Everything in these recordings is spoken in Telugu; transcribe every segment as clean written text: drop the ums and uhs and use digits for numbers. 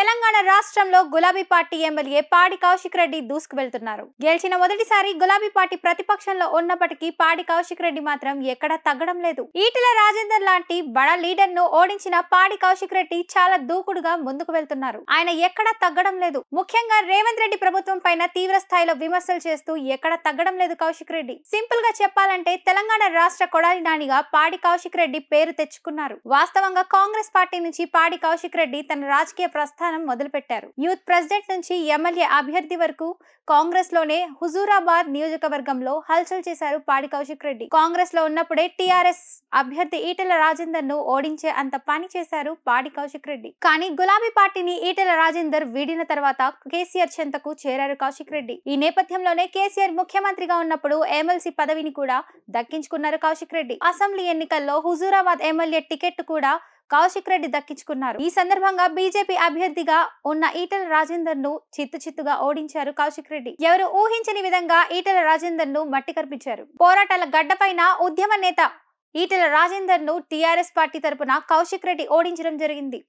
తెలంగాణ రాష్ట్రంలో గులాబీ పార్టీ ఎమ్మెల్యే పాడి కౌశిక్ రెడ్డి దూసుకు వెళ్తున్నారు. గెలిచిన మొదటిసారి గులాబీ పార్టీ ప్రతిపక్షంలో ఉన్నప్పటికీ పాడి కౌశిక్ రెడ్డి మాత్రం ఎక్కడా తగ్గడం లేదు. ఈటెల రాజేందర్ లాంటి బడా లీడర్ ను ఓడించిన పాడి కౌశిక్ రెడ్డి చాలా దూకుడుగా ముందుకు వెళ్తున్నారు. ఆయన ఎక్కడా తగ్గడం లేదు. ముఖ్యంగా రేవంత్ రెడ్డి ప్రభుత్వం పైన తీవ్ర స్థాయిలో విమర్శలు చేస్తూ ఎక్కడా తగ్గడం లేదు కౌశిక్ రెడ్డి. సింపుల్ గా చెప్పాలంటే తెలంగాణ రాష్ట్ర కొడాలి నానిగా పాడి కౌశిక్ రెడ్డి పేరు తెచ్చుకున్నారు. వాస్తవంగా కాంగ్రెస్ పార్టీ నుంచి పాడి కౌశిక్ రెడ్డి తన రాజకీయ ప్రస్థానం మొదలుపెట్టారు. యూత్ ప్రెసిడెంట్ నుంచి ఎమ్మెల్యే అభ్యర్థి వరకు కాంగ్రెస్ లోనే హుజూరాబాద్ నియోజకవర్గంలో హల్చల్ చేశారు పాడి కౌశిక్ రెడ్డి. కాంగ్రెస్ లో ఉన్నప్పుడే టీఆర్ఎస్ అభ్యర్థి ఈటెల రాజేందర్ ను ఓడించే అంత పని చేశారు పాడి కౌశిక్ రెడ్డి. కానీ గులాబీ పార్టీని ఈటెల రాజేందర్ వీడిన తర్వాత కేసీఆర్ చెంతకు చేరారు కౌశిక్ రెడ్డి. ఈ నేపథ్యంలోనే కేసీఆర్ ముఖ్యమంత్రిగా ఉన్నప్పుడు ఎమ్మెల్సీ పదవిని కూడా దక్కించుకున్నారు కౌశిక్ రెడ్డి. అసెంబ్లీ ఎన్నికల్లో హుజూరాబాద్ ఎమ్మెల్యే టికెట్ కూడా కౌశిక్ రెడ్డి దక్కించుకున్నారు. ఈ సందర్భంగా బీజేపీ అభ్యర్థిగా ఉన్న ఈటెల రాజేందర్ ను చిత్తుగా ఓడించారు కౌశిక్ రెడ్డి. ఎవరు ఊహించని విధంగా ఈటెల రాజేందర్ ను మట్టి కర్పించారు. పోరాటాల గడ్డపైన ఉద్యమ నేత ఈటెల రాజేందర్ ను టీఆర్ఎస్ పార్టీ తరపున కౌశిక్ రెడ్డి ఓడించడం జరిగింది.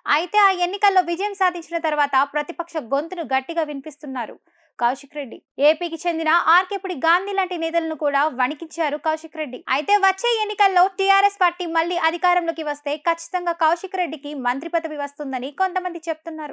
అయితే ఆ ఎన్నికల్లో విజయం సాధించిన తర్వాత ప్రతిపక్ష గొంతును గట్టిగా వినిపిస్తున్నారు కౌశిక్ రెడ్డి. ఏపీకి చెందిన ఆర్కేపుడి గాంధీ లాంటి నేతలను కూడా వణికించారు కౌశిక్ రెడ్డి. అయితే వచ్చే ఎన్నికల్లో టీఆర్ఎస్ పార్టీ మళ్లీ అధికారంలోకి వస్తే ఖచ్చితంగా కౌశిక్ రెడ్డికి మంత్రి పదవి వస్తుందని కొంతమంది చెప్తున్నారు.